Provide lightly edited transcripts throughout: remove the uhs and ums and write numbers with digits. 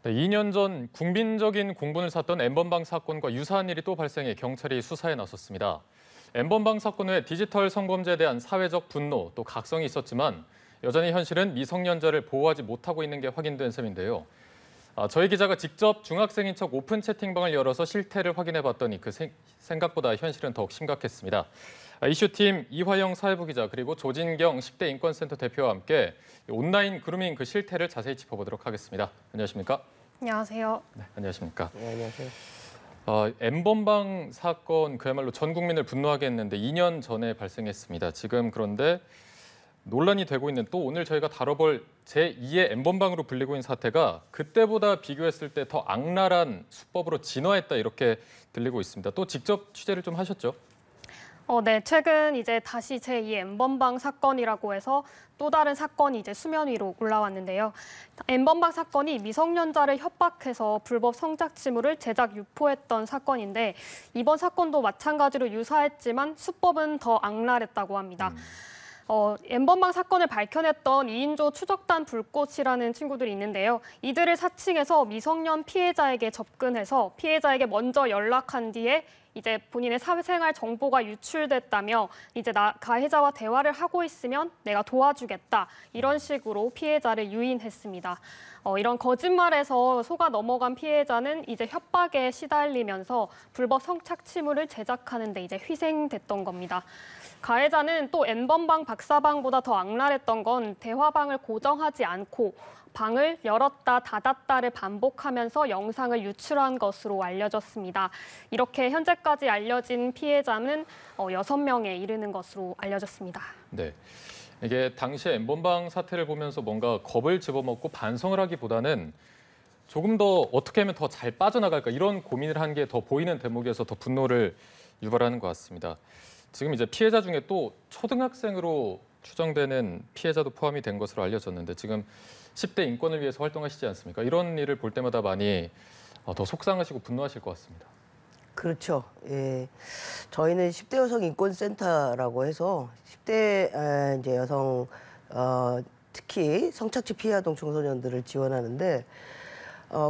네, 2년 전 국민적인 공분을 샀던 N번방 사건과 유사한 일이 또 발생해 경찰이 수사에 나섰습니다. N번방 사건 후에 디지털 성범죄에 대한 사회적 분노 또 각성이 있었지만 여전히 현실은 미성년자를 보호하지 못하고 있는 게 확인된 셈인데요. 저희 기자가 직접 중학생인 척 오픈 채팅방을 열어서 실태를 확인해 봤더니 생각보다 현실은 더욱 심각했습니다. 이슈팀 이화영 사회부 기자 그리고 조진경 10대 인권센터 대표와 함께 온라인 그루밍 그 실태를 자세히 짚어보도록 하겠습니다. 안녕하십니까? 안녕하세요. 네, 안녕하십니까? 네, 안녕하세요. N번방 사건 그야말로 전 국민을 분노하게 했는데 2년 전에 발생했습니다. 지금 그런데 논란이 되고 있는 또 오늘 저희가 다뤄볼 제2의 N번방으로 불리고 있는 사태가 그때보다 비교했을 때 더 악랄한 수법으로 진화했다 이렇게 들리고 있습니다. 또 직접 취재를 좀 하셨죠? 네, 최근 이제 다시 제2 N번방 사건이라고 해서 또 다른 사건이 이제 수면 위로 올라왔는데요. N번방 사건이 미성년자를 협박해서 불법 성착취물을 제작 유포했던 사건인데 이번 사건도 마찬가지로 유사했지만 수법은 더 악랄했다고 합니다. N번방 사건을 밝혀냈던 2인조 추적단 불꽃이라는 친구들이 있는데요. 이들을 사칭해서 미성년 피해자에게 접근해서 피해자에게 먼저 연락한 뒤에 이제 본인의 사회생활 정보가 유출됐다며 이제 가해자와 대화를 하고 있으면 내가 도와주겠다 이런 식으로 피해자를 유인했습니다. 이런 거짓말에서 속아 넘어간 피해자는 이제 협박에 시달리면서 불법 성착취물을 제작하는 데 이제 희생됐던 겁니다. 가해자는 또 N번방 박사방보다 더 악랄했던 건 대화방을 고정하지 않고 방을 열었다 닫았다를 반복하면서 영상을 유출한 것으로 알려졌습니다. 이렇게 현재까지 알려진 피해자는 6명에 이르는 것으로 알려졌습니다. 네, 이게 당시에 N번방 사태를 보면서 뭔가 겁을 집어먹고 반성을 하기보다는 조금 더 어떻게 하면 더 잘 빠져나갈까 이런 고민을 한 게 더 보이는 대목이어서 더 분노를 유발하는 것 같습니다. 지금 이제 피해자 중에 또 초등학생으로 추정되는 피해자도 포함이 된 것으로 알려졌는데 지금 10대 인권을 위해서 활동하시지 않습니까? 이런 일을 볼 때마다 많이 더 속상하시고 분노하실 것 같습니다. 그렇죠. 예. 저희는 10대 여성 인권센터라고 해서 10대 이제 여성 특히 성착취 피해 아동 청소년들을 지원하는데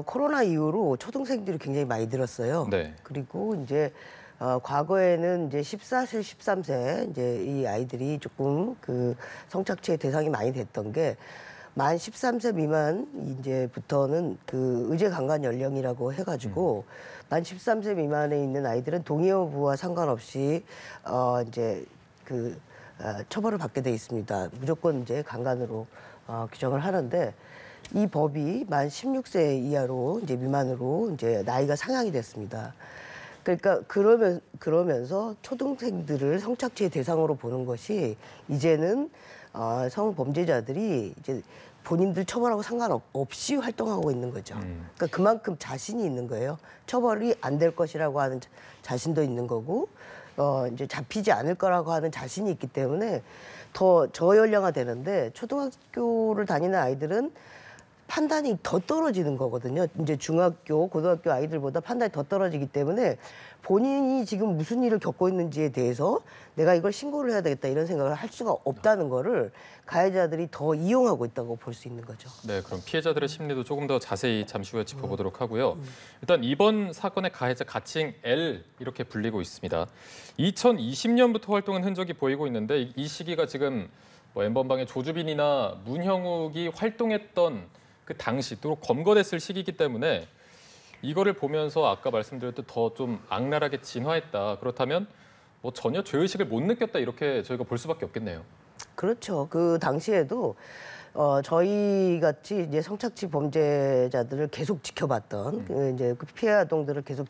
코로나 이후로 초등생들이 굉장히 많이 늘었어요. 네. 그리고 이제 과거에는 이제 14세, 13세 이제 이 아이들이 조금 그 성착취의 대상이 많이 됐던 게 만 13세 미만 이제부터는 그 의제 강간 연령이라고 해가지고 만 13세 미만에 있는 아이들은 동의 여부와 상관없이 이제 그 처벌을 받게 돼 있습니다. 무조건 이제 강간으로 규정을 하는데 이 법이 만 16세 이하로 이제 미만으로 이제 나이가 상향이 됐습니다. 그러니까 그러면서 초등생들을 성착취의 대상으로 보는 것이 이제는 성범죄자들이 이제 본인들 처벌하고 상관없이 활동하고 있는 거죠. 그러니까 그만큼 자신이 있는 거예요. 처벌이 안 될 것이라고 하는 자신도 있는 거고, 이제 잡히지 않을 거라고 하는 자신이 있기 때문에 더 저연령화되는데 초등학교를 다니는 아이들은 판단이 더 떨어지는 거거든요. 이제 중학교, 고등학교 아이들보다 판단이 더 떨어지기 때문에 본인이 지금 무슨 일을 겪고 있는지에 대해서 내가 이걸 신고를 해야 되겠다 이런 생각을 할 수가 없다는 거를 가해자들이 더 이용하고 있다고 볼 수 있는 거죠. 네, 그럼 피해자들의 심리도 조금 더 자세히 잠시 후에 짚어보도록 하고요. 일단 이번 사건의 가해자 가칭 L 이렇게 불리고 있습니다. 2020년부터 활동한 흔적이 보이고 있는데 이 시기가 지금 뭐 N번방의 조주빈이나 문형욱이 활동했던 그 당시 또 검거됐을 시기이기 때문에 이거를 보면서 아까 말씀드렸듯 더 좀 악랄하게 진화했다. 그렇다면 뭐 전혀 죄의식을 못 느꼈다 이렇게 저희가 볼 수밖에 없겠네요. 그렇죠. 그 당시에도 저희 같이 이제 성착취 범죄자들을 계속 지켜봤던 그 이제 그 피해 아동들을 계속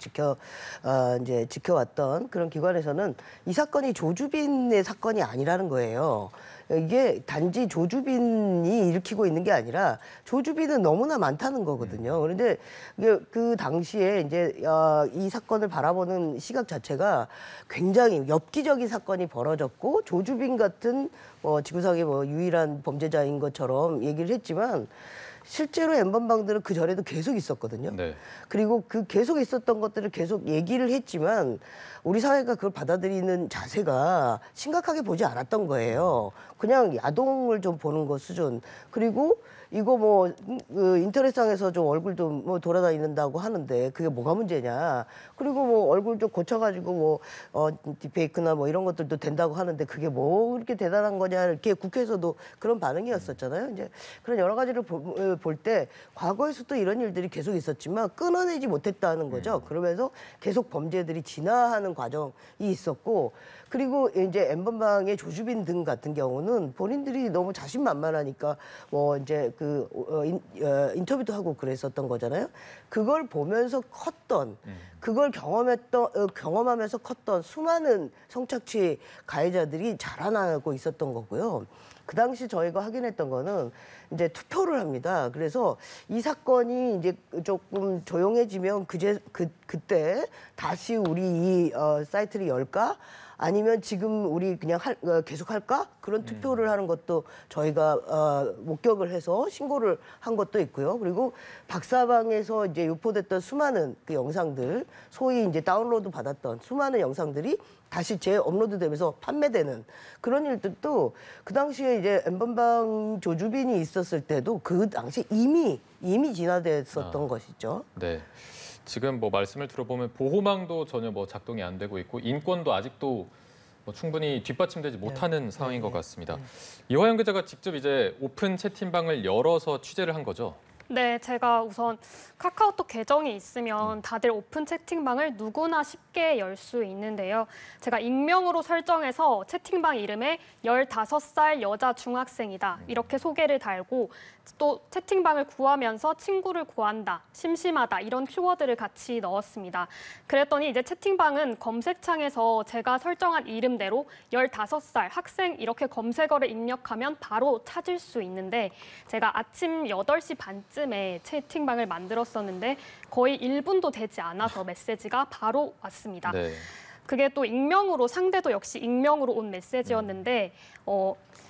이제 지켜왔던 그런 기관에서는 이 사건이 조주빈의 사건이 아니라는 거예요. 이게 단지 조주빈이 일으키고 있는 게 아니라 조주빈은 너무나 많다는 거거든요. 그런데 그 당시에 이제 이 사건을 바라보는 시각 자체가 굉장히 엽기적인 사건이 벌어졌고 조주빈 같은 지구상의 유일한 범죄자인 것처럼 얘기를 했지만 실제로 N번방들은 그 전에도 계속 있었거든요. 네. 그리고 그 계속 있었던 것들을 계속 얘기를 했지만 우리 사회가 그걸 받아들이는 자세가 심각하게 보지 않았던 거예요. 그냥 야동을 좀 보는 것 수준. 그리고 이거 뭐 그 인터넷상에서 좀 얼굴도 뭐 돌아다닌다고 하는데 그게 뭐가 문제냐. 그리고 뭐 얼굴 좀 고쳐가지고 뭐 딥페이크나 뭐 이런 것들도 된다고 하는데 그게 뭐 그렇게 대단한 거냐. 이렇게 국회에서도 그런 반응이었었잖아요. 이제 그런 여러 가지를 볼 때 과거에서도 이런 일들이 계속 있었지만 끊어내지 못했다는 거죠. 그러면서 계속 범죄들이 진화하는 과정이 있었고 그리고 이제 엠번방의 조주빈 등 같은 경우는 본인들이 너무 자신만만하니까 뭐 이제 그 인터뷰도 하고 그랬었던 거잖아요. 그걸 보면서 컸던 그걸 경험하면서 컸던 수많은 성착취 가해자들이 자라나고 있었던 거고요. 그 당시 저희가 확인했던 거는 이제 투표를 합니다. 그래서 이 사건이 이제 조금 조용해지면 그때 다시 우리 이 사이트를 열까? 아니면 지금 우리 그냥 계속 할까? 그런 투표를 하는 것도 저희가 목격을 해서 신고를 한 것도 있고요. 그리고 박사방에서 이제 유포됐던 수많은 그 영상들, 소위 이제 다운로드 받았던 수많은 영상들이 다시 재업로드되면서 판매되는 그런 일들도 그 당시에 이제 엠번방 조주빈이 있었을 때도 그 당시 이미 진화됐었던 것이죠. 네. 지금 뭐 말씀을 들어보면 보호망도 전혀 뭐 작동이 안 되고 있고 인권도 아직도 뭐 충분히 뒷받침되지 못하는 상황인 것 같습니다. 이화영 기자가 직접 이제 오픈 채팅방을 열어서 취재를 한 거죠. 네, 제가 우선 카카오톡 계정이 있으면 다들 오픈 채팅방을 누구나 쉽게 열 수 있는데요. 제가 익명으로 설정해서 채팅방 이름에 15살 여자 중학생이다 이렇게 소개를 달고 또 채팅방을 구하면서 친구를 구한다, 심심하다 이런 키워드를 같이 넣었습니다. 그랬더니 이제 채팅방은 검색창에서 제가 설정한 이름대로 15살 학생 이렇게 검색어를 입력하면 바로 찾을 수 있는데 제가 아침 8시 반쯤에 채팅방을 만들었었는데 거의 1분도 되지 않아서 메시지가 바로 왔습니다. 네. 그게 또 익명으로 상대도 역시 익명으로 온 메시지였는데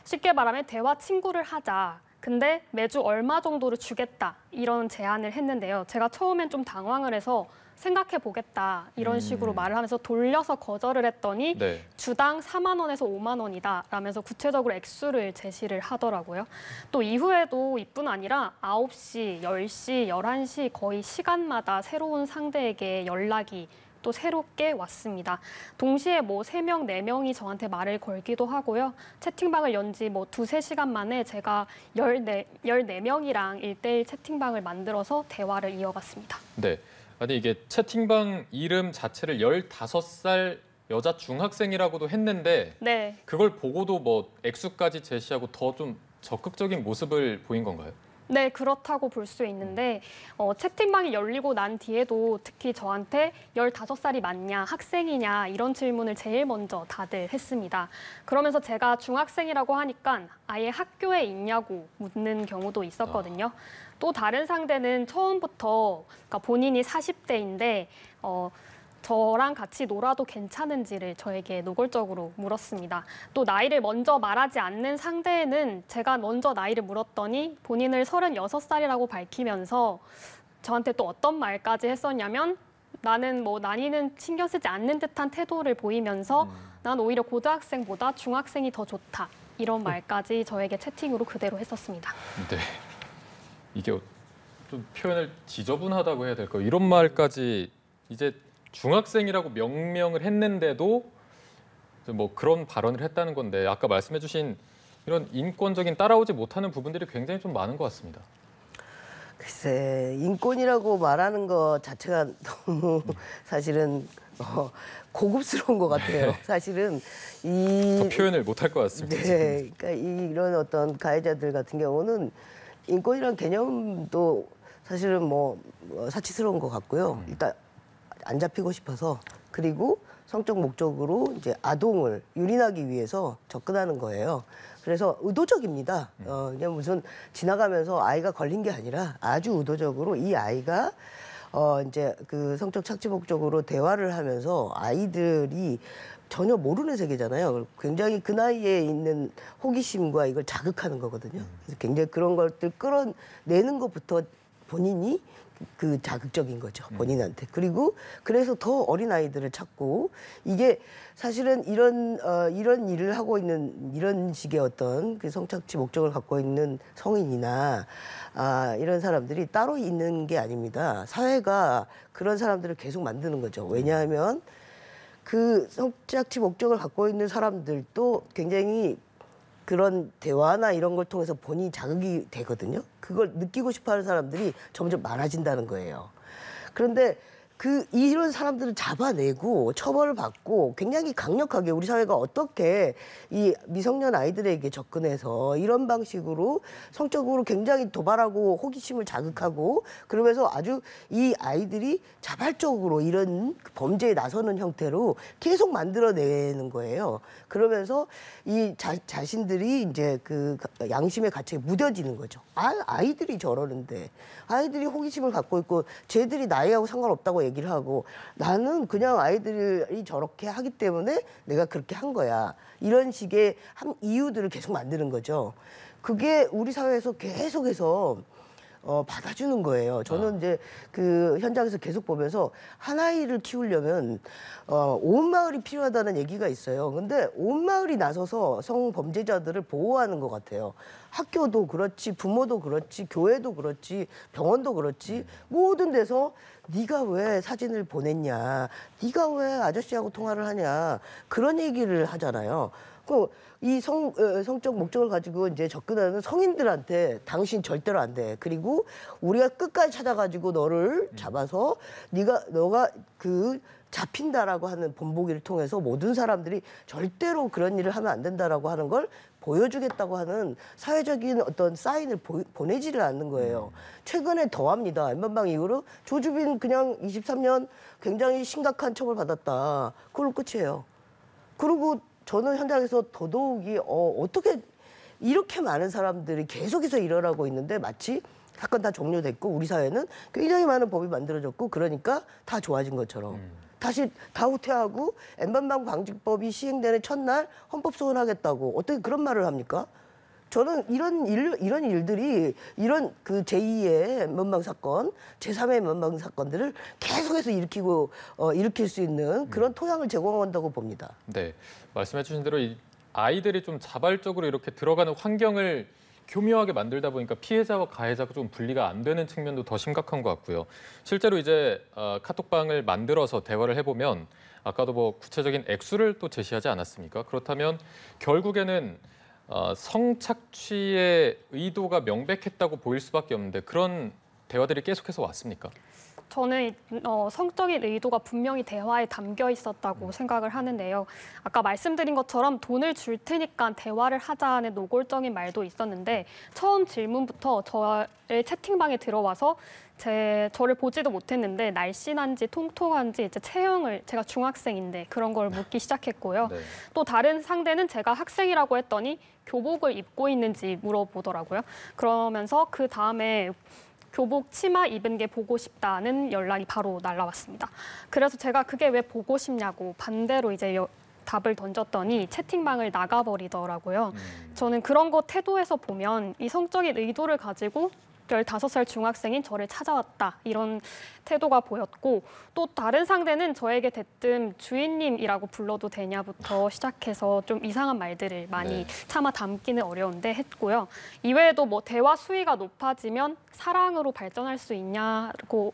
쉽게 말하면 대화 친구를 하자. 근데 매주 얼마 정도를 주겠다 이런 제안을 했는데요. 제가 처음엔 좀 당황을 해서 생각해 보겠다 이런 식으로 말을 하면서 돌려서 거절을 했더니 네. 주당 4만 원에서 5만 원이다 라면서 구체적으로 액수를 제시를 하더라고요. 또 이후에도 이뿐 아니라 9시, 10시, 11시 거의 시간마다 새로운 상대에게 연락이 또 새롭게 왔습니다. 동시에 뭐 3명, 4명이 저한테 말을 걸기도 하고요. 채팅방을 연 지 뭐 2-3시간 만에 제가 14명이랑 1대1 채팅방을 만들어서 대화를 이어갔습니다. 네. 아니 이게 채팅방 이름 자체를 15살 여자 중학생이라고도 했는데 네. 그걸 보고도 뭐 액수까지 제시하고 더 좀 적극적인 모습을 보인 건가요? 네, 그렇다고 볼 수 있는데 채팅방이 열리고 난 뒤에도 특히 저한테 15살이 맞냐, 학생이냐 이런 질문을 제일 먼저 다들 했습니다. 그러면서 제가 중학생이라고 하니까 아예 학교에 있냐고 묻는 경우도 있었거든요. 또 다른 상대는 처음부터 그러니까 본인이 40대인데 저랑 같이 놀아도 괜찮은지를 저에게 노골적으로 물었습니다. 또 나이를 먼저 말하지 않는 상대는 제가 먼저 나이를 물었더니 본인을 36살이라고 밝히면서 저한테 또 어떤 말까지 했었냐면 나는 뭐 나이는 신경 쓰지 않는 듯한 태도를 보이면서 난 오히려 고등학생보다 중학생이 더 좋다. 이런 말까지 저에게 채팅으로 그대로 했었습니다. 네. 이게 좀 표현을 지저분하다고 해야 될까요? 이런 말까지 이제 중학생이라고 명명을 했는데도 뭐 그런 발언을 했다는 건데 아까 말씀해주신 이런 인권적인 따라오지 못하는 부분들이 굉장히 좀 많은 것 같습니다. 글쎄, 인권이라고 말하는 것 자체가 너무 사실은 고급스러운 것 같아요. 사실은 더 표현을 못할 것 같습니다. 네, 그러니까 이런 어떤 가해자들 같은 경우는 인권이란 개념도 사실은 뭐 사치스러운 것 같고요. 일단 안 잡히고 싶어서 그리고 성적 목적으로 이제 아동을 유린하기 위해서 접근하는 거예요. 그래서 의도적입니다. 그냥 무슨 지나가면서 아이가 걸린 게 아니라 아주 의도적으로 이 아이가 이제 그 성적 착취 목적으로 대화를 하면서 아이들이 전혀 모르는 세계잖아요. 굉장히 그 나이에 있는 호기심과 이걸 자극하는 거거든요. 그래서 굉장히 그런 것들 끌어내는 것부터 본인이 그 자극적인 거죠, 본인한테. 그리고 그래서 더 어린 아이들을 찾고, 이게 사실은 이런 일을 하고 있는, 이런 식의 어떤 그 성착취 목적을 갖고 있는 성인이나 이런 사람들이 따로 있는 게 아닙니다. 사회가 그런 사람들을 계속 만드는 거죠. 왜냐하면 그 성착취 목적을 갖고 있는 사람들도 굉장히 그런 대화나 이런 걸 통해서 본인이 자극이 되거든요. 그걸 느끼고 싶어하는 사람들이 점점 많아진다는 거예요. 그런데 이런 사람들을 잡아내고 처벌을 받고 굉장히 강력하게 우리 사회가 어떻게 이 미성년 아이들에게 접근해서 이런 방식으로 성적으로 굉장히 도발하고 호기심을 자극하고, 그러면서 아주 이 아이들이 자발적으로 이런 범죄에 나서는 형태로 계속 만들어내는 거예요. 그러면서 이 자신들이 이제 그 양심의 가책에 무뎌지는 거죠. 아이들이 저러는데, 아이들이 호기심을 갖고 있고 쟤들이 나이하고 상관없다고 얘기를 하고, 나는 그냥 아이들이 저렇게 하기 때문에 내가 그렇게 한 거야. 이런 식의 이유들을 계속 만드는 거죠. 그게 우리 사회에서 계속해서 받아주는 거예요. 저는 이제 그 현장에서 계속 보면서 한 아이를 키우려면 온 마을이 필요하다는 얘기가 있어요. 근데 온 마을이 나서서 성범죄자들을 보호하는 것 같아요. 학교도 그렇지, 부모도 그렇지, 교회도 그렇지, 병원도 그렇지, 모든 데서 네가 왜 사진을 보냈냐, 네가 왜 아저씨하고 통화를 하냐, 그런 얘기를 하잖아요. 이 성적 목적을 가지고 이제 접근하는 성인들한테 당신 절대로 안 돼. 그리고 우리가 끝까지 찾아가지고 너를 잡아서 너가 잡힌다라고 하는 본보기를 통해서 모든 사람들이 절대로 그런 일을 하면 안 된다라고 하는 걸 보여주겠다고 하는 사회적인 어떤 사인을 보내지를 않는 거예요. 최근에 더합니다. 엠번방 이후로 조주빈 그냥 23년 굉장히 심각한 처벌 받았다. 그걸로 끝이에요. 그리고 저는 현장에서 더더욱이 어떻게 이렇게 많은 사람들이 계속해서 일어나고 있는데 마치 사건 다 종료됐고 우리 사회는 굉장히 많은 법이 만들어졌고 그러니까 다 좋아진 것처럼 다시 다 후퇴하고 엠번방 방지법이 시행되는 첫날 헌법 소원하겠다고 어떻게 그런 말을 합니까? 저는 이런 일들이 이런 그 제2의 엠번방 사건, 제3의 엠번방 사건들을 계속해서 일으킬 수 있는 그런 토양을 제공한다고 봅니다. 네, 말씀해 주신 대로 이 아이들이 좀 자발적으로 이렇게 들어가는 환경을 교묘하게 만들다 보니까 피해자와 가해자가 좀 분리가 안 되는 측면도 더 심각한 것 같고요. 실제로 이제 카톡방을 만들어서 대화를 해보면 아까도 뭐 구체적인 액수를 또 제시하지 않았습니까? 그렇다면 결국에는 성착취의 의도가 명백했다고 보일 수밖에 없는데 그런 대화들이 계속해서 왔습니까? 저는 성적인 의도가 분명히 대화에 담겨 있었다고 생각을 하는데요. 아까 말씀드린 것처럼 돈을 줄 테니까 대화를 하자는 노골적인 말도 있었는데 처음 질문부터 저의 채팅방에 들어와서 저를 보지도 못했는데 날씬한지 통통한지 이제 체형을 제가 중학생인데 그런 걸 묻기 시작했고요. 네. 또 다른 상대는 제가 학생이라고 했더니 교복을 입고 있는지 물어보더라고요. 그러면서 그 다음에 교복 치마 입은 게 보고 싶다는 연락이 바로 날라왔습니다. 그래서 제가 그게 왜 보고 싶냐고 반대로 이제 답을 던졌더니 채팅방을 나가버리더라고요. 저는 그런 거 태도에서 보면 이 성적인 의도를 가지고 15살 중학생인 저를 찾아왔다 이런 태도가 보였고 또 다른 상대는 저에게 대뜸 주인님이라고 불러도 되냐부터 시작해서 좀 이상한 말들을 많이 차마 담기는 어려운데 했고요. 이외에도 뭐 대화 수위가 높아지면 사랑으로 발전할 수 있냐고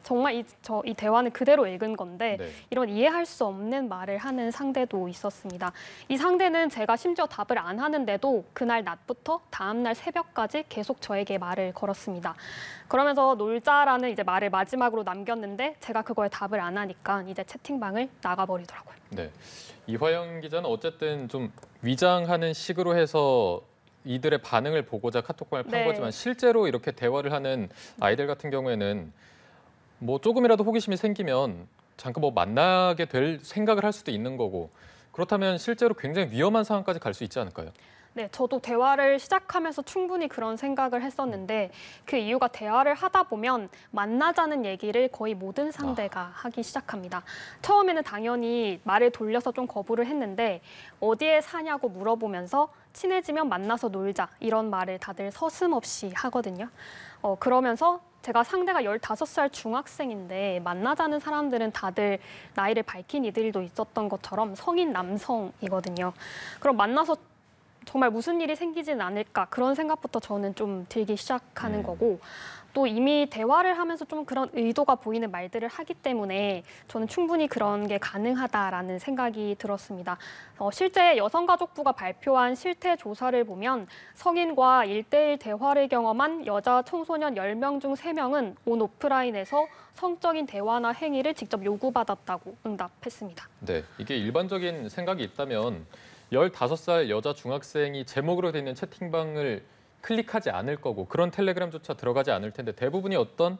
정말 이 대화는 그대로 읽은 건데 이런 이해할 수 없는 말을 하는 상대도 있었습니다. 이 상대는 제가 심지어 답을 안 하는데도 그날 낮부터 다음 날 새벽까지 계속 저에게 말을 걸었습니다. 그러면서 놀자라는 이제 말을 마지막으로 남겼는데 제가 그거에 답을 안 하니까 이제 채팅방을 나가버리더라고요. 네, 이화영 기자는 어쨌든 좀 위장하는 식으로 해서 이들의 반응을 보고자 카톡방을 판 거지만 실제로 이렇게 대화를 하는 아이들 같은 경우에는 뭐 조금이라도 호기심이 생기면 잠깐 뭐 만나게 될 생각을 할 수도 있는 거고 그렇다면 실제로 굉장히 위험한 상황까지 갈 수 있지 않을까요? 네, 저도 대화를 시작하면서 충분히 그런 생각을 했었는데 그 이유가 대화를 하다 보면 만나자는 얘기를 거의 모든 상대가 하기 시작합니다. 처음에는 당연히 말을 돌려서 좀 거부를 했는데 어디에 사냐고 물어보면서 친해지면 만나서 놀자 이런 말을 다들 서슴없이 하거든요. 그러면서 제가 상대가 15살 중학생인데 만나자는 사람들은 다들 나이를 밝힌 이들도 있었던 것처럼 성인 남성이거든요. 그럼 만나서 정말 무슨 일이 생기진 않을까 그런 생각부터 저는 좀 들기 시작하는 거고 또 이미 대화를 하면서 좀 그런 의도가 보이는 말들을 하기 때문에 저는 충분히 그런 게 가능하다라는 생각이 들었습니다. 실제 여성가족부가 발표한 실태 조사를 보면 성인과 1대1 대화를 경험한 여자 청소년 10명 중 3명은 온 오프라인에서 성적인 대화나 행위를 직접 요구받았다고 응답했습니다. 네, 이게 일반적인 생각이 있다면 15살 여자 중학생이 제목으로 돼 있는 채팅방을 클릭하지 않을 거고 그런 텔레그램조차 들어가지 않을 텐데 대부분이 어떤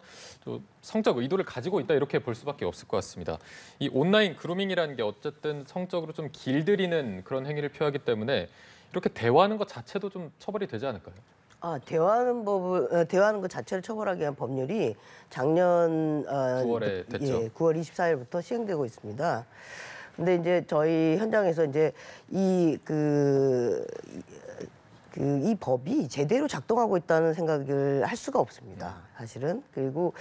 성적 의도를 가지고 있다 이렇게 볼 수밖에 없을 것 같습니다. 이 온라인 그루밍이라는 게 어쨌든 성적으로 좀 길들이는 그런 행위를 표하기 때문에 이렇게 대화하는 것 자체도 좀 처벌이 되지 않을까요? 대화하는 것 자체를 처벌하기 위한 법률이 작년 9월에 됐죠. 9월 24일부터 시행되고 있습니다. 근데 이제 저희 현장에서 이제 이 법이 제대로 작동하고 있다는 생각을 할 수가 없습니다. 사실은. 그리고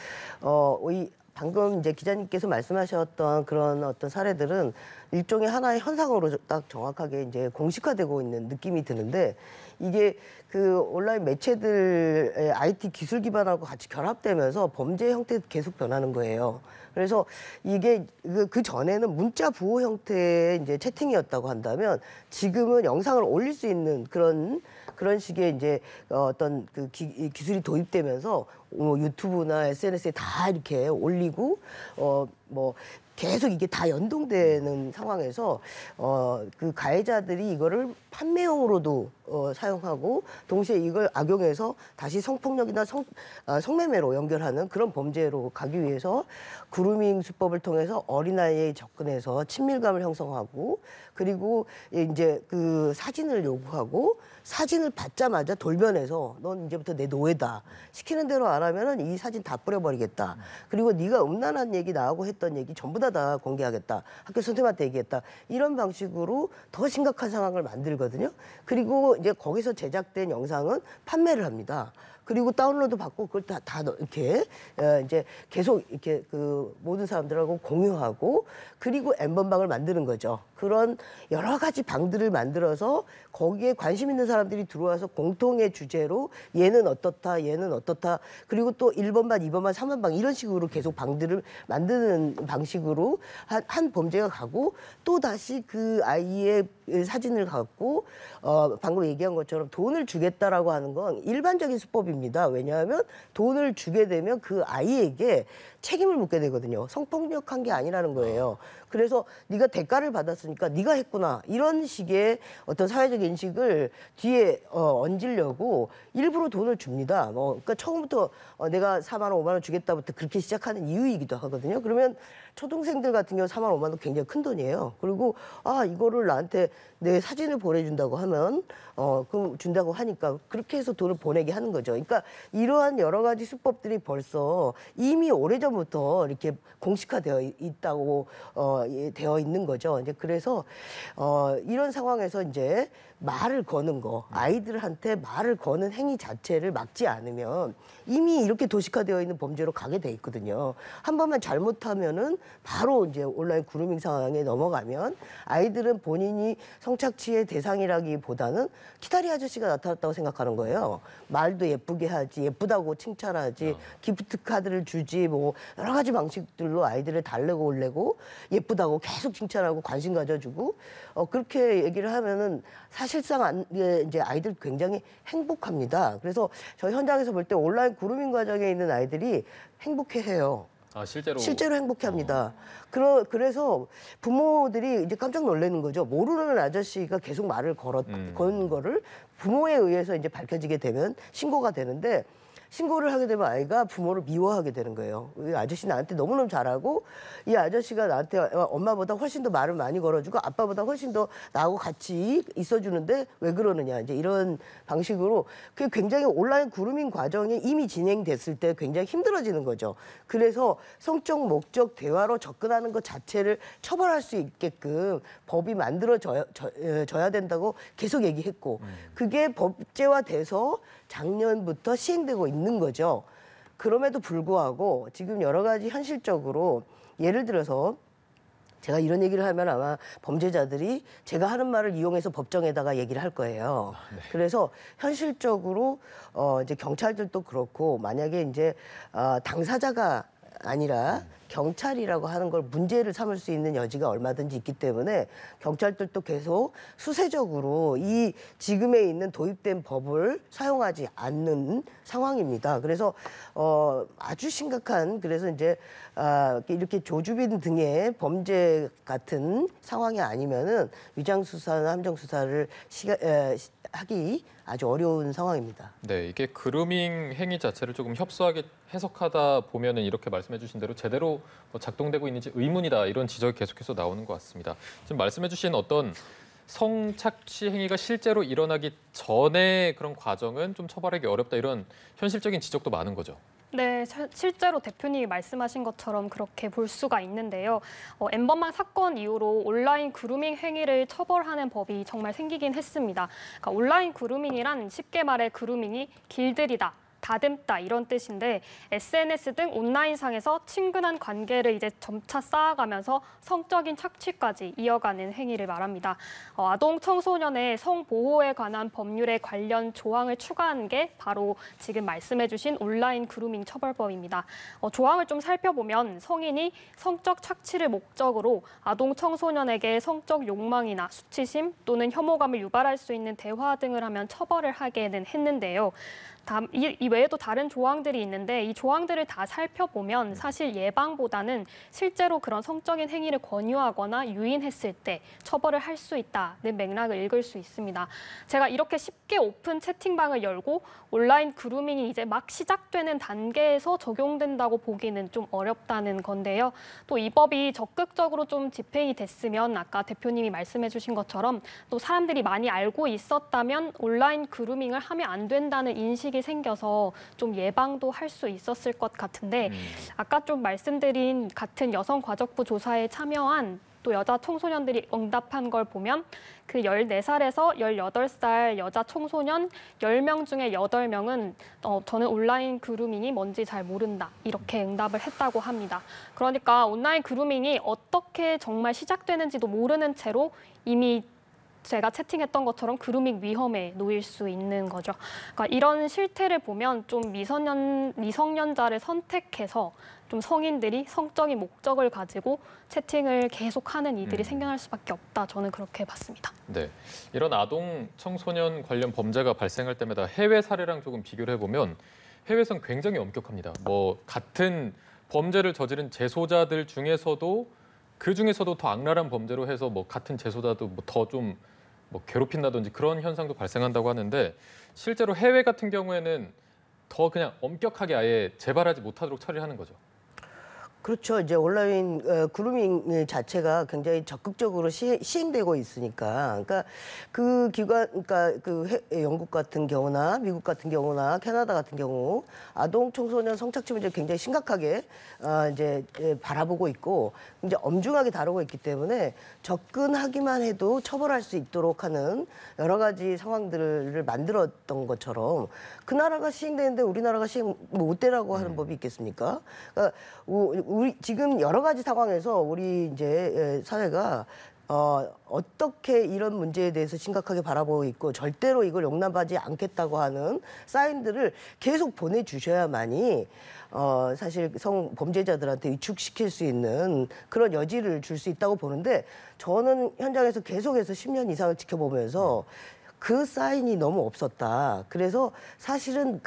방금 이제 기자님께서 말씀하셨던 그런 어떤 사례들은 일종의 하나의 현상으로 딱 정확하게 이제 공식화되고 있는 느낌이 드는데 이게 그 온라인 매체들의 IT 기술 기반하고 같이 결합되면서 범죄 형태가 계속 변하는 거예요. 그래서 이게 그 전에는 문자 부호 형태의 이제 채팅이었다고 한다면 지금은 영상을 올릴 수 있는 그런 식의 이제 어떤 그 기술이 도입되면서 유튜브나 SNS에 다 이렇게 올리고 뭐 계속 이게 다 연동되는 상황에서 그 가해자들이 이거를 판매용으로도 사용하고 동시에 이걸 악용해서 다시 성폭력이나 성매매로 연결하는 그런 범죄로 가기 위해서 그루밍 수법을 통해서 어린아이에 접근해서 친밀감을 형성하고 그리고 이제 그 사진을 요구하고 사진을 받자마자 돌변해서 넌 이제부터 내 노예다. 시키는 대로 안 하면은 이 사진 다 뿌려버리겠다. 그리고 네가 음란한 얘기 나하고 했던 얘기 전부 다 공개하겠다. 학교 선생님한테 얘기했다. 이런 방식으로 더 심각한 상황을 만들거든요. 그리고 이제 거기서 제작된 영상은 판매를 합니다. 그리고 다운로드 받고 그걸 다 이렇게 이제 계속 이렇게 그 모든 사람들하고 공유하고 그리고 엠번방을 만드는 거죠. 그런 여러 가지 방들을 만들어서 거기에 관심 있는 사람들이 들어와서 공통의 주제로 얘는 어떻다, 얘는 어떻다. 그리고 또 1번방, 2번방, 3번방 이런 식으로 계속 방들을 만드는 방식으로 한 범죄가 가고 또 다시 그 아이의 사진을 갖고 방금 얘기한 것처럼 돈을 주겠다라고 하는 건 일반적인 수법입니다. 왜냐하면 돈을 주게 되면 그 아이에게 책임을 묻게 되거든요. 성폭력한 게 아니라는 거예요. 그래서 네가 대가를 받았으니까 네가 했구나. 이런 식의 어떤 사회적 인식을 뒤에 얹으려고 일부러 돈을 줍니다. 그러니까 처음부터 내가 4만 원, 5만 원 주겠다부터 그렇게 시작하는 이유이기도 하거든요. 그러면 초등생들 같은 경우 4만 원, 5만 원 굉장히 큰 돈이에요. 그리고 이거를 나한테 내 사진을 보내준다고 하면 그럼 준다고 하니까 그렇게 해서 돈을 보내게 하는 거죠. 그러니까 이러한 여러 가지 수법들이 벌써 이미 오래전부터 이렇게 공식화되어 있다고 되어 있는 거죠. 이제 그래서 이런 상황에서 이제 말을 거는 거, 아이들한테 말을 거는 행위 자체를 막지 않으면 이미 이렇게 도식화되어 있는 범죄로 가게 돼 있거든요. 한 번만 잘못하면은 바로 이제 온라인 그루밍 상황에 넘어가면 아이들은 본인이 성착취의 대상이라기보다는 키다리 아저씨가 나타났다고 생각하는 거예요. 말도 예쁘게 하지, 예쁘다고 칭찬하지, 기프트 카드를 주지, 뭐 여러 가지 방식들로 아이들을 달래고 올래고 예쁘다고 계속 칭찬하고 관심 가져주고 그렇게 얘기를 하면은 사실상 이제 아이들 굉장히 행복합니다. 그래서 저희 현장에서 볼 때 온라인 그루밍 과정에 있는 아이들이 행복해해요. 실제로 행복해합니다. 그래서 부모들이 이제 깜짝 놀라는 거죠. 모르는 아저씨가 계속 말을 건 거를 부모에 의해서 이제 밝혀지게 되면 신고가 되는데 신고를 하게 되면 아이가 부모를 미워하게 되는 거예요. 이 아저씨 나한테 너무너무 잘하고 이 아저씨가 나한테 엄마보다 훨씬 더 말을 많이 걸어주고 아빠보다 훨씬 더 나하고 같이 있어주는데 왜 그러느냐. 이제 이런 방식으로 그게 굉장히 온라인 그루밍 과정이 이미 진행됐을 때 굉장히 힘들어지는 거죠. 그래서 성적 목적 대화로 접근하는 것 자체를 처벌할 수 있게끔 법이 만들어져야 된다고 계속 얘기했고 그게 법제화돼서 작년부터 시행되고 있는 거죠. 그럼에도 불구하고 지금 여러 가지 현실적으로 예를 들어서 제가 이런 얘기를 하면 아마 범죄자들이 제가 하는 말을 이용해서 법정에다가 얘기를 할 거예요. 그래서 현실적으로 이제 경찰들도 그렇고 만약에 이제 당사자가 아니라 경찰이라고 하는 걸 문제를 삼을 수 있는 여지가 얼마든지 있기 때문에 경찰들도 계속 수세적으로 이 지금에 있는 도입된 법을 사용하지 않는 상황입니다. 그래서 아주 심각한 그래서 이제 이렇게 조주빈 등의 범죄 같은 상황이 아니면은 위장 수사나 함정 수사를 하기 아주 어려운 상황입니다. 네, 이게 그루밍 행위 자체를 조금 협소하게 해석하다 보면은 이렇게 말씀해 주신 대로 제대로 작동되고 있는지 의문이다 이런 지적이 계속해서 나오는 것 같습니다. 지금 말씀해 주신 어떤 성착취 행위가 실제로 일어나기 전에 그런 과정은 좀 처벌하기 어렵다 이런 현실적인 지적도 많은 거죠. 네, 실제로 대표님이 말씀하신 것처럼 그렇게 볼 수가 있는데요. 엠번방 사건 이후로 온라인 그루밍 행위를 처벌하는 법이 정말 생기긴 했습니다. 그러니까 온라인 그루밍이란 쉽게 말해 그루밍이 길들이다, 다듬다 이런 뜻인데 SNS 등 온라인상에서 친근한 관계를 이제 점차 쌓아가면서 성적인 착취까지 이어가는 행위를 말합니다. 아동 청소년의 성보호에 관한 법률에 관련 조항을 추가한 게 바로 지금 말씀해주신 온라인 그루밍 처벌법입니다. 조항을 좀 살펴보면 성인이 성적 착취를 목적으로 아동 청소년에게 성적 욕망이나 수치심 또는 혐오감을 유발할 수 있는 대화 등을 하면 처벌을 하게는 했는데요. 이 외에도 다른 조항들이 있는데 이 조항들을 다 살펴보면 사실 예방보다는 실제로 그런 성적인 행위를 권유하거나 유인했을 때 처벌을 할 수 있다는 맥락을 읽을 수 있습니다. 제가 이렇게 쉽게 오픈 채팅방을 열고 온라인 그루밍이 이제 막 시작되는 단계에서 적용된다고 보기는 좀 어렵다는 건데요. 또 이 법이 적극적으로 좀 집행이 됐으면 아까 대표님이 말씀해 주신 것처럼 또 사람들이 많이 알고 있었다면 온라인 그루밍을 하면 안 된다는 인식이 생겨서 좀 예방도 할 수 있었을 것 같은데 아까 좀 말씀드린 같은 여성가족부 조사에 참여한 또 여자 청소년들이 응답한 걸 보면 그 14살에서 18살 여자 청소년 10명 중에 8명은 저는 온라인 그루밍이 뭔지 잘 모른다 이렇게 응답을 했다고 합니다. 그러니까 온라인 그루밍이 어떻게 정말 시작되는지도 모르는 채로 이미 제가 채팅했던 것처럼 그루밍 위험에 놓일 수 있는 거죠. 그러니까 이런 실태를 보면 좀 미성년자를 선택해서 좀 성인들이 성적인 목적을 가지고 채팅을 계속하는 이들이 생겨날 수밖에 없다. 저는 그렇게 봤습니다. 네, 이런 아동 청소년 관련 범죄가 발생할 때마다 해외 사례랑 조금 비교를 해보면 해외에선 굉장히 엄격합니다. 같은 범죄를 저지른 재소자들 중에서도 그 중에서도 더 악랄한 범죄로 해서 같은 재소자도 더 좀 괴롭힌다든지 그런 현상도 발생한다고 하는데 실제로 해외 같은 경우에는 더 그냥 엄격하게 아예 재발하지 못하도록 처리하는 거죠. 그렇죠. 이제 온라인 그루밍 자체가 굉장히 적극적으로 시행되고 있으니까, 그러니까 그 기관, 그러니까 영국 같은 경우나 미국 같은 경우나 캐나다 같은 경우 아동 청소년 성착취 문제 굉장히 심각하게 이제 바라보고 있고, 이제 엄중하게 다루고 있기 때문에 접근하기만 해도 처벌할 수 있도록 하는 여러 가지 상황들을 만들었던 것처럼 그 나라가 시행되는데 우리나라가 시행 못 되라고 하는 법이 있겠습니까? 그러니까 우리 지금 여러 가지 상황에서 우리 이제 사회가 어떻게 이런 문제에 대해서 심각하게 바라보고 있고 절대로 이걸 용납하지 않겠다고 하는 사인들을 계속 보내주셔야만이 사실 성범죄자들한테 위축시킬 수 있는 그런 여지를 줄 수 있다고 보는데 저는 현장에서 계속해서 10년 이상을 지켜보면서 그 사인이 너무 없었다. 그래서 사실은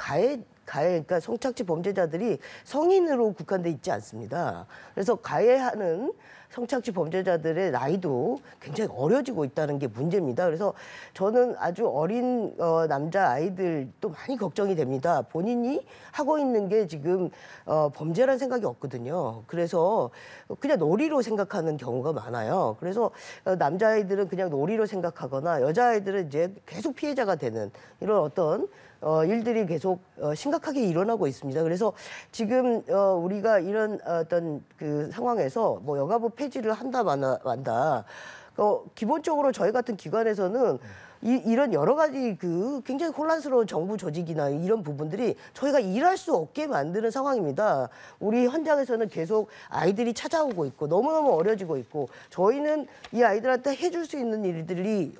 그러니까 성착취 범죄자들이 성인으로 국한돼 있지 않습니다. 그래서 가해하는 성착취 범죄자들의 나이도 굉장히 어려지고 있다는 게 문제입니다. 그래서 저는 아주 어린 남자 아이들도 많이 걱정이 됩니다. 본인이 하고 있는 게 지금 범죄란 생각이 없거든요. 그래서 그냥 놀이로 생각하는 경우가 많아요. 그래서 남자아이들은 그냥 놀이로 생각하거나 여자아이들은 이제 계속 피해자가 되는 이런 어떤 일들이 계속 심각하게 일어나고 있습니다. 그래서 지금 우리가 이런 어떤 그 상황에서 여가부 폐지를 한다 만다 기본적으로 저희 같은 기관에서는 이런 여러 가지 그 굉장히 혼란스러운 정부 조직이나 이런 부분들이 저희가 일할 수 없게 만드는 상황입니다. 우리 현장에서는 계속 아이들이 찾아오고 있고 너무너무 어려지고 있고 저희는 이 아이들한테 해줄 수 있는 일들이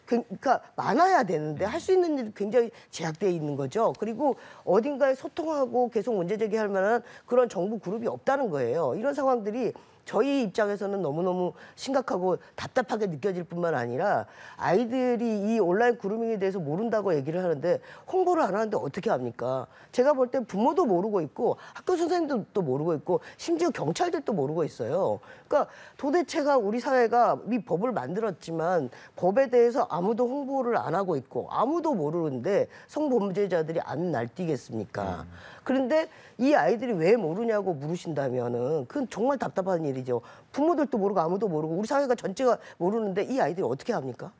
그러니까 많아야 되는데 할 수 있는 일이 굉장히 제약되어 있는 거죠. 그리고 어딘가에 소통하고 계속 문제 제기할 만한 그런 정부 그룹이 없다는 거예요. 이런 상황들이 저희 입장에서는 너무너무 심각하고 답답하게 느껴질 뿐만 아니라 아이들이 이 온라인 그루밍에 대해서 모른다고 얘기를 하는데 홍보를 안 하는데 어떻게 합니까? 제가 볼 때 부모도 모르고 있고 학교 선생님들도 모르고 있고 심지어 경찰들도 모르고 있어요. 그러니까 도대체가 우리 사회가 이 법을 만들었지만 법에 대해서 아무도 홍보를 안 하고 있고 아무도 모르는데 성범죄자들이 안 날뛰겠습니까? 그런데 이 아이들이 왜 모르냐고 물으신다면은 그건 정말 답답한 일이죠. 부모들도 모르고 아무도 모르고 우리 사회가 전체가 모르는데 이 아이들이 어떻게 합니까?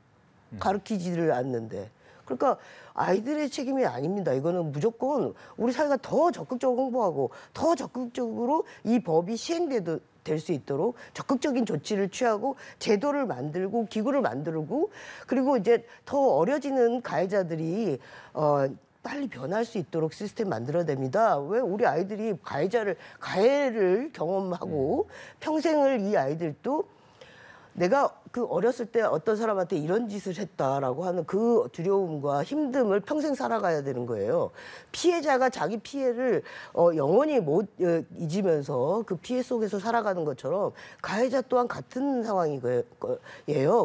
가르치지를 않는데. 그러니까 아이들의 책임이 아닙니다. 이거는 무조건 우리 사회가 더 적극적으로 홍보하고 더 적극적으로 이 법이 시행돼도 될 수 있도록 적극적인 조치를 취하고 제도를 만들고 기구를 만들고 그리고 이제 더 어려지는 가해자들이 빨리 변할 수 있도록 시스템 만들어야 됩니다. 왜 우리 아이들이 가해를 경험하고 평생을 이 아이들도 내가 그 어렸을 때 어떤 사람한테 이런 짓을 했다라고 하는 그 두려움과 힘듦을 평생 살아가야 되는 거예요. 피해자가 자기 피해를 영원히 못 잊으면서 그 피해 속에서 살아가는 것처럼 가해자 또한 같은 상황이에요.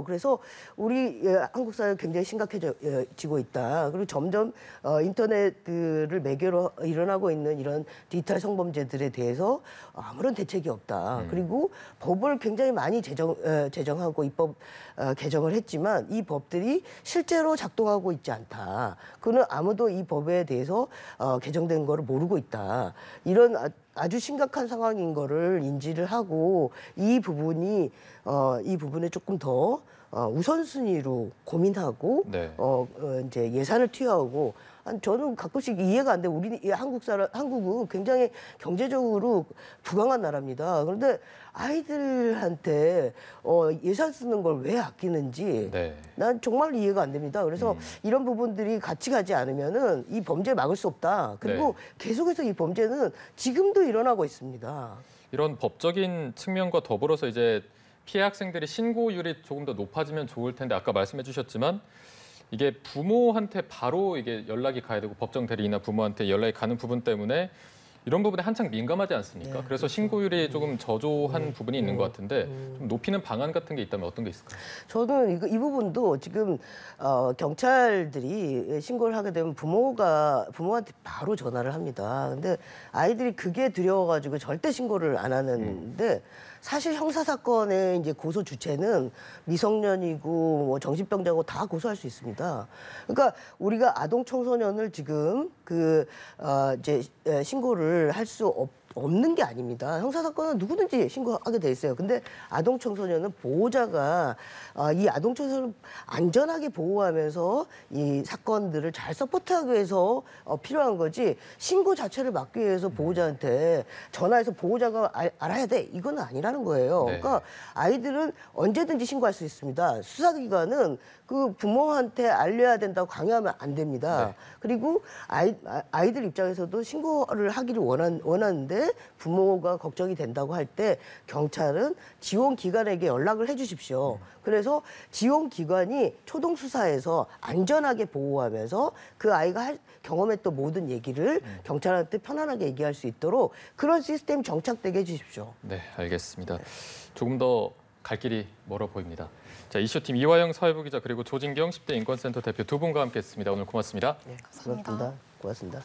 그래서 우리 한국 사회 굉장히 심각해지고 있다. 그리고 점점 인터넷을 매개로 일어나고 있는 이런 디지털 성범죄들에 대해서 아무런 대책이 없다. 그리고 법을 굉장히 많이 제정하고 입법 개정을 했지만 이 법들이 실제로 작동하고 있지 않다. 그는 아무도 이 법에 대해서 개정된 거를 모르고 있다. 이런 아주 심각한 상황인 거를 인지를 하고 이 부분에 조금 더 우선순위로 고민하고 네. 이제 예산을 투여하고 저는 가끔씩 이해가 안 돼. 한국은 굉장히 경제적으로 부강한 나라입니다. 그런데 아이들한테 예산 쓰는 걸 왜 아끼는지 네. 난 정말 이해가 안 됩니다. 그래서 이런 부분들이 같이 가지 않으면은 이 범죄 막을 수 없다. 그리고 계속해서 이 범죄는 지금도 일어나고 있습니다. 이런 법적인 측면과 더불어서 이제 피해 학생들이 신고율이 조금 더 높아지면 좋을 텐데 아까 말씀해 주셨지만 이게 부모한테 바로 이게 연락이 가야 되고 법정 대리인이나 부모한테 연락이 가는 부분 때문에 이런 부분에 한창 민감하지 않습니까? 네, 그래서 그렇죠. 신고율이 조금 저조한 부분이 있는 것 같은데 좀 높이는 방안 같은 게 있다면 어떤 게 있을까요? 저는 이 부분도 지금 경찰들이 신고를 하게 되면 부모한테 바로 전화를 합니다. 근데 아이들이 그게 두려워가지고 절대 신고를 안 하는데 사실 형사 사건의 이제 고소 주체는 미성년이고 뭐 정신병자고 다 고소할 수 있습니다. 그러니까 우리가 아동 청소년을 지금 이제 신고를 할 수 없는 게 아닙니다. 형사사건은 누구든지 신고하게 돼 있어요. 근데 아동 청소년은 보호자가 이 아동 청소년을 안전하게 보호하면서 이 사건들을 잘 서포트하기 위해서 필요한 거지 신고 자체를 막기 위해서 보호자한테 전화해서 보호자가 알아야 돼. 이건 아니라는 거예요. 네. 그러니까 아이들은 언제든지 신고할 수 있습니다. 수사기관은 그 부모한테 알려야 된다고 강요하면 안 됩니다. 네. 그리고 아이들 입장에서도 신고를 하기를 원하는데 부모가 걱정이 된다고 할 때 경찰은 지원기관에게 연락을 해주십시오. 그래서 지원기관이 초동수사에서 안전하게 보호하면서 그 아이가 경험했던 모든 얘기를 경찰한테 편안하게 얘기할 수 있도록 그런 시스템 정착되게 해주십시오. 네, 알겠습니다. 조금 더 갈 길이 멀어 보입니다. 자, 이슈팀 이화영 사회부 기자 그리고 조진경 10대 인권센터 대표 두 분과 함께했습니다. 오늘 고맙습니다. 네, 감사합니다. 고맙습니다.